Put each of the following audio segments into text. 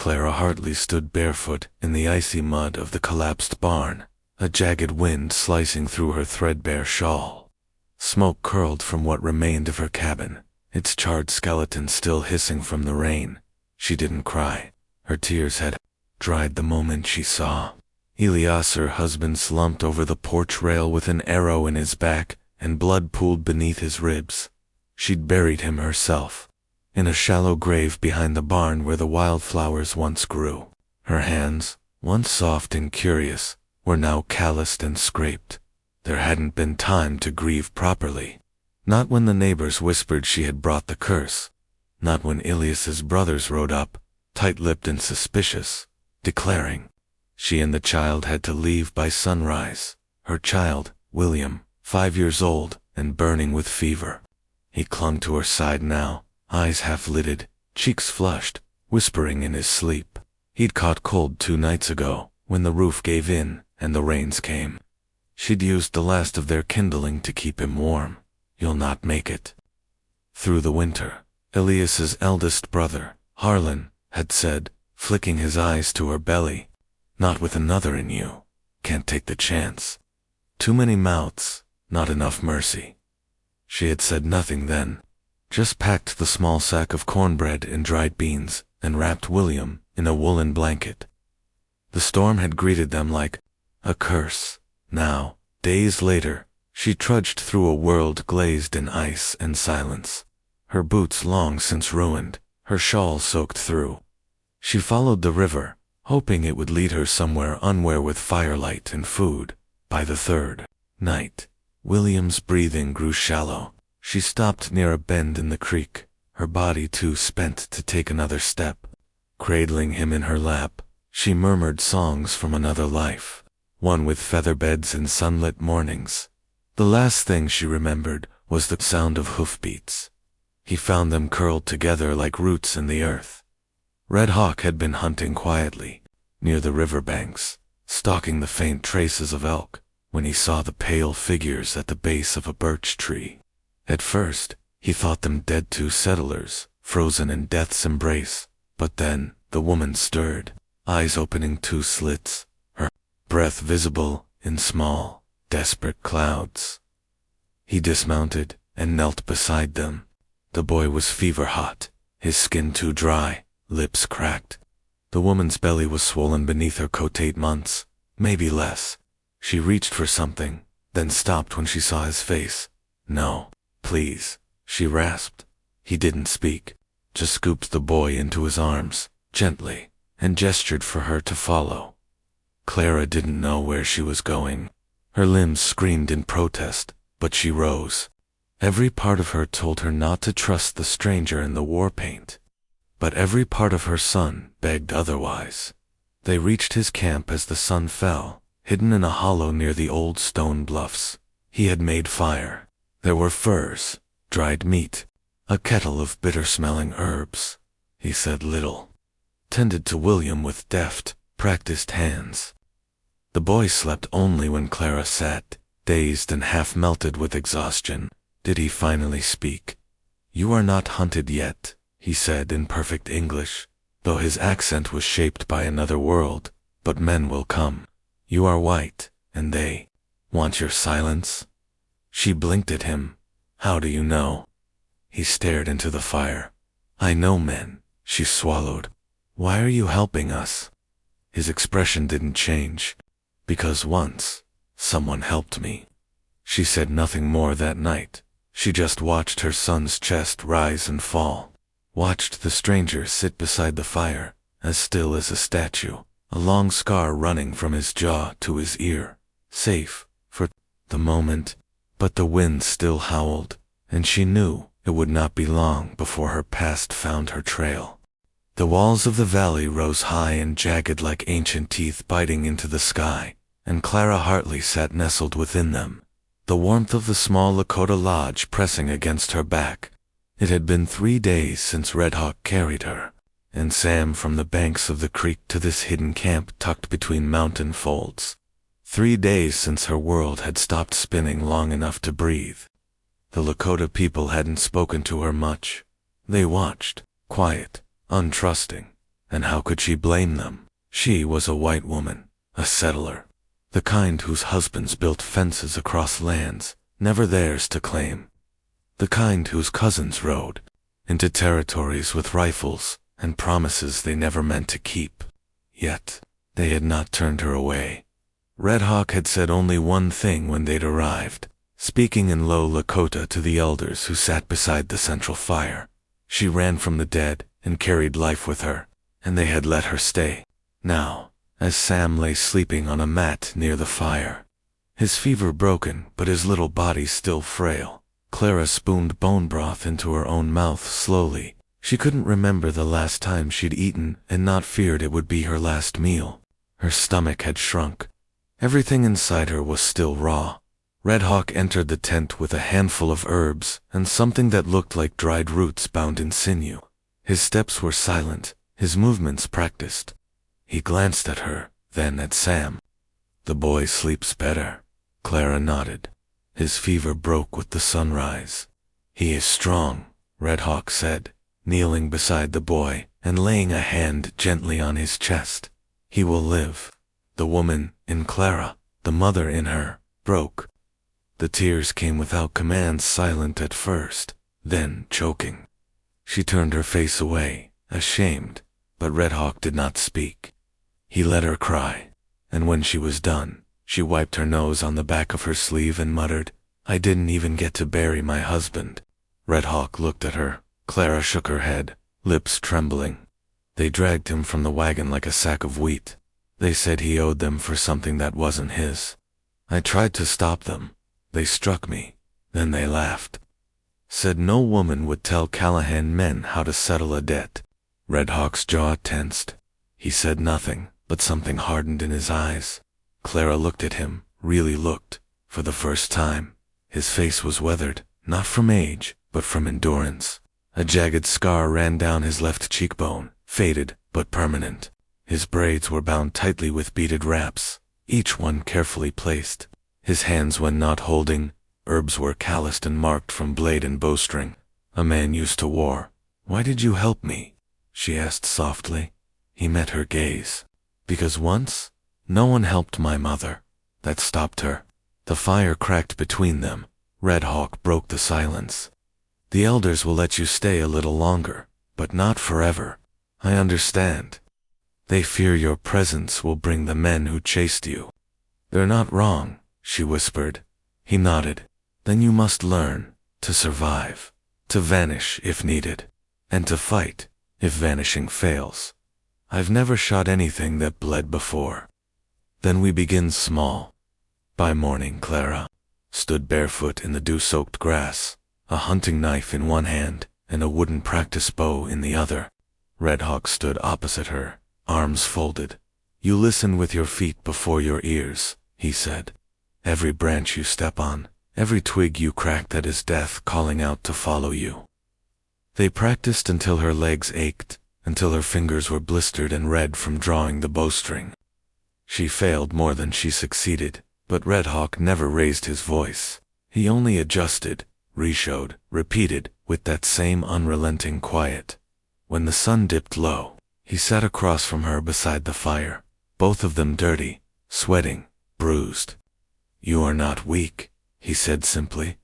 Clara Hartley stood barefoot in the icy mud of the collapsed barn, a jagged wind slicing through her threadbare shawl. Smoke curled from what remained of her cabin, its charred skeleton still hissing from the rain. She didn't cry. Her tears had dried the moment she saw Elias, her husband, slumped over the porch rail with an arrow in his back, and blood pooled beneath his ribs. She'd buried him herself, in a shallow grave behind the barn where the wildflowers once grew. Her hands, once soft and curious, were now calloused and scraped. There hadn't been time to grieve properly. Not when the neighbors whispered she had brought the curse. Not when Elias's brothers rode up, tight-lipped and suspicious, declaring she and the child had to leave by sunrise. Her child, William, 5 years old and burning with fever. He clung to her side now, eyes half-lidded, cheeks flushed, whispering in his sleep. He'd caught cold 2 nights ago, when the roof gave in and the rains came. She'd used the last of their kindling to keep him warm. You'll not make it through the winter, Elias's eldest brother, Harlan, had said, flicking his eyes to her belly. Not with another in you. Can't take the chance. Too many mouths, not enough mercy. She had said nothing then, just packed the small sack of cornbread and dried beans and wrapped William in a woolen blanket. The storm had greeted them like a curse. Now, days later, she trudged through a world glazed in ice and silence, her boots long since ruined, her shawl soaked through. She followed the river, hoping it would lead her somewhere unwhere with firelight and food. By the 3rd night, William's breathing grew shallow. She stopped near a bend in the creek, her body too spent to take another step. Cradling him in her lap, she murmured songs from another life, one with feather beds and sunlit mornings. The last thing she remembered was the sound of hoofbeats. He found them curled together like roots in the earth. Red Hawk had been hunting quietly, near the riverbanks, stalking the faint traces of elk, when he saw the pale figures at the base of a birch tree. At first, he thought them dead 2 settlers, frozen in death's embrace, but then the woman stirred, eyes opening 2 slits, her breath visible in small, desperate clouds. He dismounted and knelt beside them. The boy was fever-hot, his skin too dry, lips cracked. The woman's belly was swollen beneath her coat 8 months, maybe less. She reached for something, then stopped when she saw his face. No, please, she rasped. He didn't speak, just scooped the boy into his arms, gently, and gestured for her to follow. Clara didn't know where she was going. Her limbs screamed in protest, but she rose. Every part of her told her not to trust the stranger in the war paint. But every part of her son begged otherwise. They reached his camp as the sun fell, hidden in a hollow near the old stone bluffs. He had made fire. There were furs, dried meat, a kettle of bitter-smelling herbs. He said little, tended to William with deft, practiced hands. The boy slept only when Clara sat, dazed and half-melted with exhaustion. Did he finally speak? "You are not hunted yet," he said in perfect English, though his accent was shaped by another world. "But men will come. You are white, and they want your silence." She blinked at him. "How do you know?" He stared into the fire. "I know men," she swallowed. "Why are you helping us?" His expression didn't change. "Because once, someone helped me." She said nothing more that night. She just watched her son's chest rise and fall, watched the stranger sit beside the fire, as still as a statue, a long scar running from his jaw to his ear, safe for the moment. But the wind still howled, and she knew it would not be long before her past found her trail. The walls of the valley rose high and jagged like ancient teeth biting into the sky, and Clara Hartley sat nestled within them, the warmth of the small Lakota lodge pressing against her back. It had been 3 days since Red Hawk carried her, and Sam from the banks of the creek to this hidden camp tucked between mountain folds. 3 days since her world had stopped spinning long enough to breathe. The Lakota people hadn't spoken to her much. They watched, quiet, untrusting. And how could she blame them? She was a white woman, a settler, the kind whose husbands built fences across lands never theirs to claim, the kind whose cousins rode into territories with rifles and promises they never meant to keep. Yet, they had not turned her away. Red Hawk had said only one thing when they'd arrived, speaking in low Lakota to the elders who sat beside the central fire. She ran from the dead and carried life with her, and they had let her stay. Now, as Sam lay sleeping on a mat near the fire, his fever broken but his little body still frail, Clara spooned bone broth into her own mouth slowly. She couldn't remember the last time she'd eaten and not feared it would be her last meal. Her stomach had shrunk. Everything inside her was still raw. Red Hawk entered the tent with a handful of herbs and something that looked like dried roots bound in sinew. His steps were silent, his movements practiced. He glanced at her, then at Sam. "The boy sleeps better." Clara nodded. "His fever broke with the sunrise." "He is strong," Red Hawk said, kneeling beside the boy and laying a hand gently on his chest. "He will live." The woman in Clara, the mother in her, broke. The tears came without command, silent at first, then choking. She turned her face away, ashamed, but Red Hawk did not speak. He let her cry, and when she was done, she wiped her nose on the back of her sleeve and muttered, "I didn't even get to bury my husband." Red Hawk looked at her. Clara shook her head, lips trembling. "They dragged him from the wagon like a sack of wheat. They said he owed them for something that wasn't his. I tried to stop them. They struck me. Then they laughed. Said no woman would tell Callahan men how to settle a debt." Red Hawk's jaw tensed. He said nothing, but something hardened in his eyes. Clara looked at him, really looked, for the first time. His face was weathered, not from age, but from endurance. A jagged scar ran down his left cheekbone, faded, but permanent. His braids were bound tightly with beaded wraps, each one carefully placed. His hands, when not holding herbs, were calloused and marked from blade and bowstring. "A man used to war. Why did you help me?" she asked softly. He met her gaze. "Because once, no one helped my mother. That stopped her." The fire cracked between them. Red Hawk broke the silence. "The elders will let you stay a little longer, but not forever. I understand. They fear your presence will bring the men who chased you." "They're not wrong," she whispered. He nodded. "Then you must learn to survive, to vanish if needed, and to fight if vanishing fails. I've never shot anything that bled before." Then we begin small. By morning, Clara stood barefoot in the dew-soaked grass, a hunting knife in one hand and a wooden practice bow in the other. Red Hawk stood opposite her, arms folded. "You listen with your feet before your ears," he said. "Every branch you step on, every twig you crack, that is death calling out to follow you." They practiced until her legs ached, until her fingers were blistered and red from drawing the bowstring. She failed more than she succeeded, but Red Hawk never raised his voice. He only adjusted, reshowed, repeated, with that same unrelenting quiet. When the sun dipped low, he sat across from her beside the fire, both of them dirty, sweating, bruised. "You are not weak," he said simply.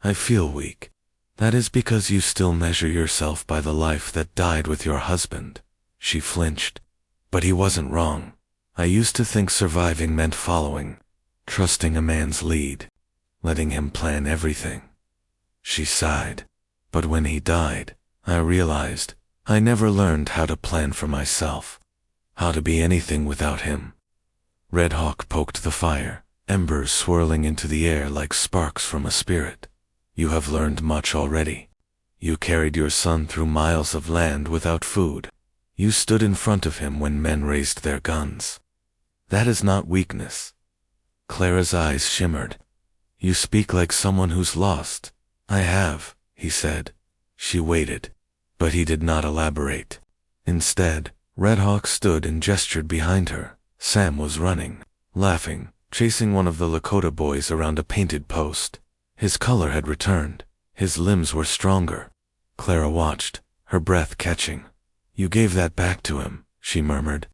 "I feel weak. That is because you still measure yourself by the life that died with your husband." She flinched. "But he wasn't wrong. I used to think surviving meant following, trusting a man's lead, letting him plan everything." She sighed. "But when he died, I realized I never learned how to plan for myself, how to be anything without him." Red Hawk poked the fire, embers swirling into the air like sparks from a spirit. "You have learned much already. You carried your son through miles of land without food. You stood in front of him when men raised their guns. That is not weakness." Clara's eyes shimmered. "You speak like someone who's lost." "I have," he said. She waited, but he did not elaborate. Instead, Red Hawk stood and gestured behind her. Sam was running, laughing, chasing one of the Lakota boys around a painted post. His color had returned. His limbs were stronger. Clara watched, her breath catching. "You gave that back to him," she murmured.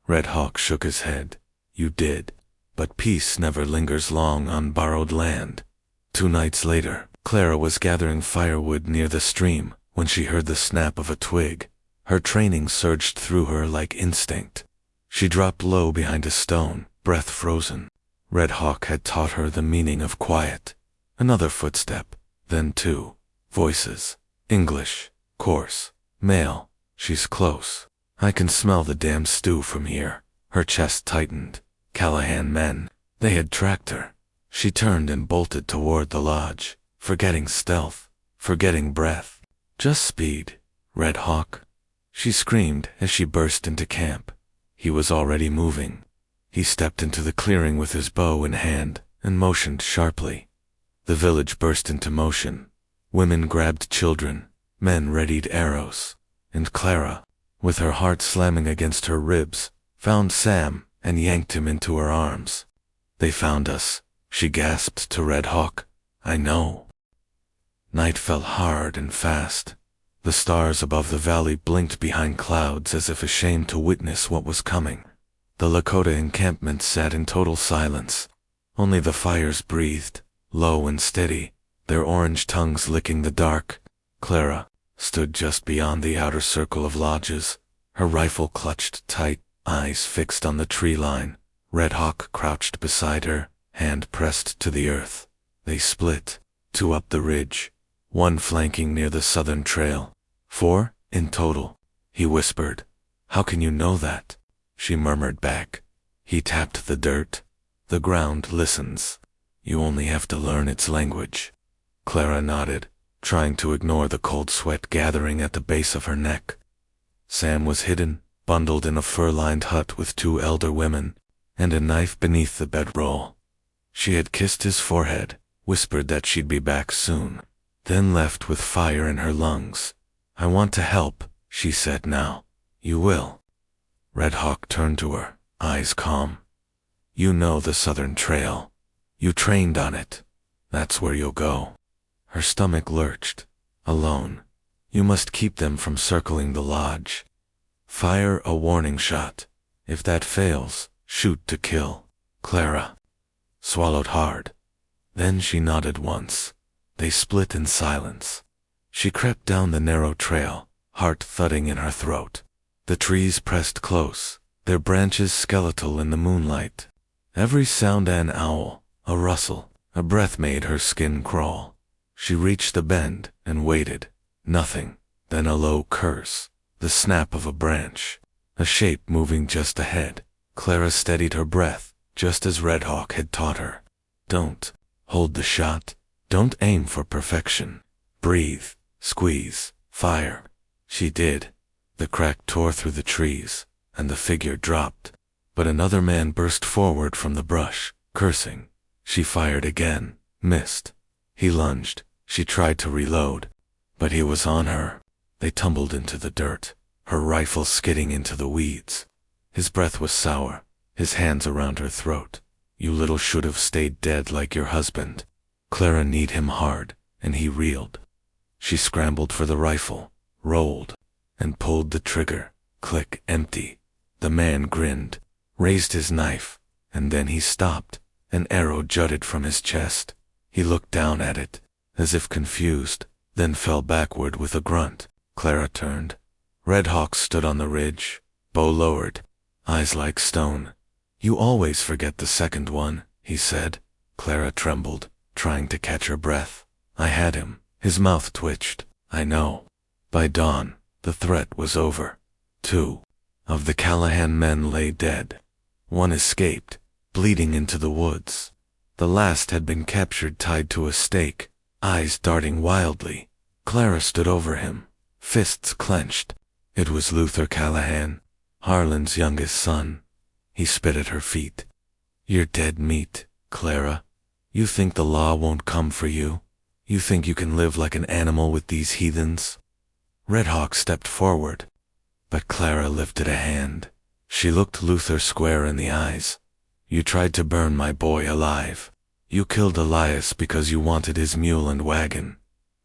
Red Hawk shook his head. You did. But peace never lingers long on borrowed land. 2 nights later, Clara was gathering firewood near the stream when she heard the snap of a twig. Her training surged through her like instinct. She dropped low behind a stone, breath frozen. Red Hawk had taught her the meaning of quiet. Another footstep, then 2 voices. English, coarse, male. She's close. I can smell the damn stew from here. Her chest tightened. Callahan men. They had tracked her. She turned and bolted toward the lodge, forgetting stealth, forgetting breath. Just speed, Red Hawk. She screamed as she burst into camp. He was already moving. He stepped into the clearing with his bow in hand and motioned sharply. The village burst into motion. Women grabbed children, men readied arrows, and Clara, with her heart slamming against her ribs, found Sam and yanked him into her arms. They found us, she gasped to Red Hawk. I know. Night fell hard and fast. The stars above the valley blinked behind clouds as if ashamed to witness what was coming. The Lakota encampment sat in total silence. Only the fires breathed, low and steady, their orange tongues licking the dark. Clara stood just beyond the outer circle of lodges, her rifle clutched tight, eyes fixed on the tree line. Red Hawk crouched beside her, hand pressed to the earth. They split, 2 up the ridge, 1 flanking near the southern trail. 4 in total, he whispered. How can you know that? She murmured back. He tapped the dirt. The ground listens. You only have to learn its language. Clara nodded, trying to ignore the cold sweat gathering at the base of her neck. Sam was hidden, bundled in a fur-lined hut with 2 elder women, and a knife beneath the bedroll. She had kissed his forehead, whispered that she'd be back soon, then left with fire in her lungs. I want to help, she said now. You will. Red Hawk turned to her, eyes calm. You know the southern trail. You trained on it. That's where you'll go. Her stomach lurched. Alone. You must keep them from circling the lodge. Fire a warning shot. If that fails, shoot to kill. Clara swallowed hard. Then she nodded once. They split in silence. She crept down the narrow trail, heart thudding in her throat. The trees pressed close, their branches skeletal in the moonlight. Every sound an owl, a rustle, a breath made her skin crawl. She reached the bend and waited. Nothing. Then a low curse, the snap of a branch, a shape moving just ahead. Clara steadied her breath, just as Red Hawk had taught her. Don't hold the shot. Don't aim for perfection. Breathe, squeeze, fire. She did. The crack tore through the trees, and the figure dropped. But another man burst forward from the brush, cursing. She fired again, missed. He lunged. She tried to reload, but he was on her. They tumbled into the dirt, her rifle skidding into the weeds. His breath was sour, his hands around her throat. You little should have stayed dead like your husband. Clara kneed him hard, and he reeled. She scrambled for the rifle, rolled, and pulled the trigger. Click, empty. The man grinned, raised his knife, and then he stopped. An arrow jutted from his chest. He looked down at it, as if confused, then fell backward with a grunt. Clara turned. Red Hawk stood on the ridge, bow lowered, eyes like stone. You always forget the second one, he said. Clara trembled, trying to catch her breath. I had him. His mouth twitched. I know. By dawn, the threat was over. 2 of the Callahan men lay dead. 1 escaped, bleeding into the woods. The last had been captured tied to a stake, eyes darting wildly. Clara stood over him, fists clenched. It was Luther Callahan, Harlan's youngest son. He spit at her feet. You're dead meat, Clara. You think the law won't come for you? You think you can live like an animal with these heathens? Red Hawk stepped forward, but Clara lifted a hand. She looked Luther square in the eyes. You tried to burn my boy alive. You killed Elias because you wanted his mule and wagon.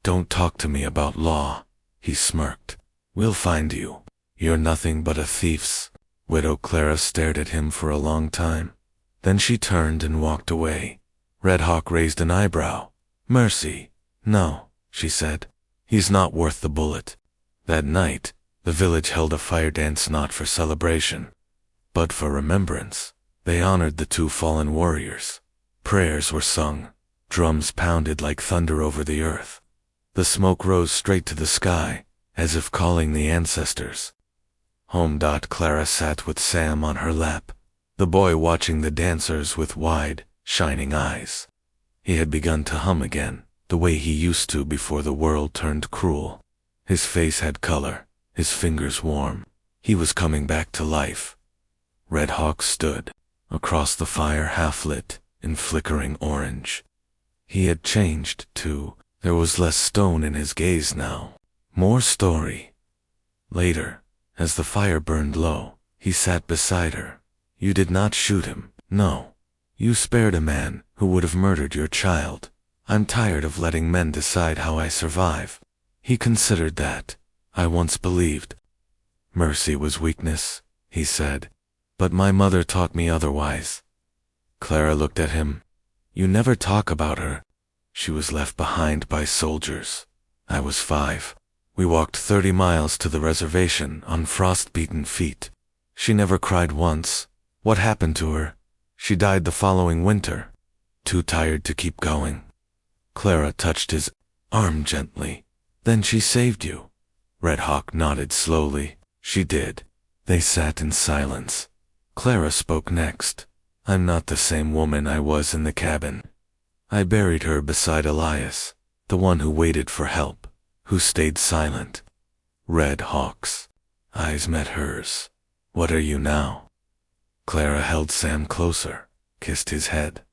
Don't talk to me about law. He smirked. We'll find you. You're nothing but a thief's Widow Clara stared at him for a long time. Then she turned and walked away. Red Hawk raised an eyebrow. "Mercy, no," she said. "He's not worth the bullet." That night, the village held a fire dance not for celebration, but for remembrance. They honored the two fallen warriors. Prayers were sung. Drums pounded like thunder over the earth. The smoke rose straight to the sky, as if calling the ancestors. Home. Clara sat with Sam on her lap, the boy watching the dancers with wide, shining eyes. He had begun to hum again, the way he used to before the world turned cruel. His face had color, his fingers warm. He was coming back to life. Red Hawk stood, across the fire half-lit, in flickering orange. He had changed, too. There was less stone in his gaze now. More story. Later, as the fire burned low, he sat beside her. "You did not shoot him, no. You spared a man who would have murdered your child. I'm tired of letting men decide how I survive." He considered that. "I once believed mercy was weakness," he said. "But my mother taught me otherwise." Clara looked at him. "You never talk about her. She was left behind by soldiers. I was 5. We walked 30 miles to the reservation on frost-beaten feet. She never cried once. What happened to her? She died the following winter. Too tired to keep going." Clara touched his arm gently. "Then she saved you?" Red Hawk nodded slowly. "She did." They sat in silence. Clara spoke next. "I'm not the same woman I was in the cabin. I buried her beside Elias, the one who waited for help, who stayed silent." Red Hawk's eyes met hers. "What are you now?" Clara held Sam closer, kissed his head.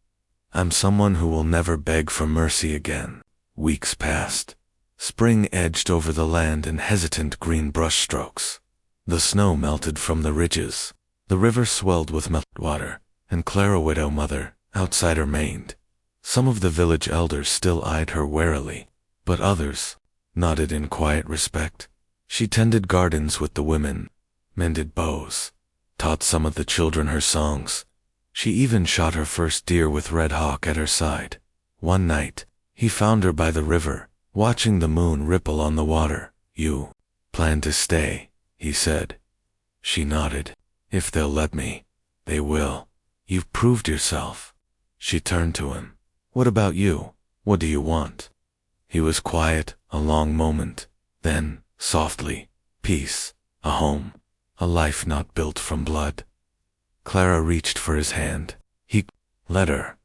"I'm someone who will never beg for mercy again." Weeks passed. Spring edged over the land in hesitant green brushstrokes. The snow melted from the ridges. The river swelled with meltwater, and Clara, widow mother, outside remained. Some of the village elders still eyed her warily, but others nodded in quiet respect. She tended gardens with the women, mended bows, taught some of the children her songs. She even shot her first deer with Red Hawk at her side. One night, he found her by the river, watching the moon ripple on the water. "You plan to stay," he said. She nodded. "If they'll let me." "They will. You've proved yourself." She turned to him. "What about you? What do you want?" He was quiet a long moment. Then, softly, "Peace, a home, a life not built from blood." Clara reached for his hand. He let her.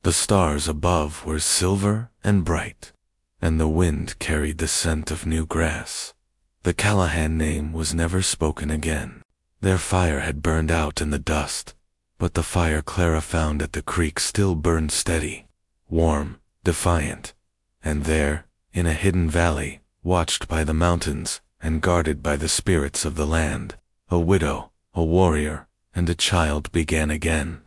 The stars above were silver and bright, and the wind carried the scent of new grass. The Callahan name was never spoken again. Their fire had burned out in the dust, but the fire Clara found at the creek still burned steady, warm, defiant. And there, in a hidden valley, watched by the mountains and guarded by the spirits of the land, a widow, a warrior, and a child began again.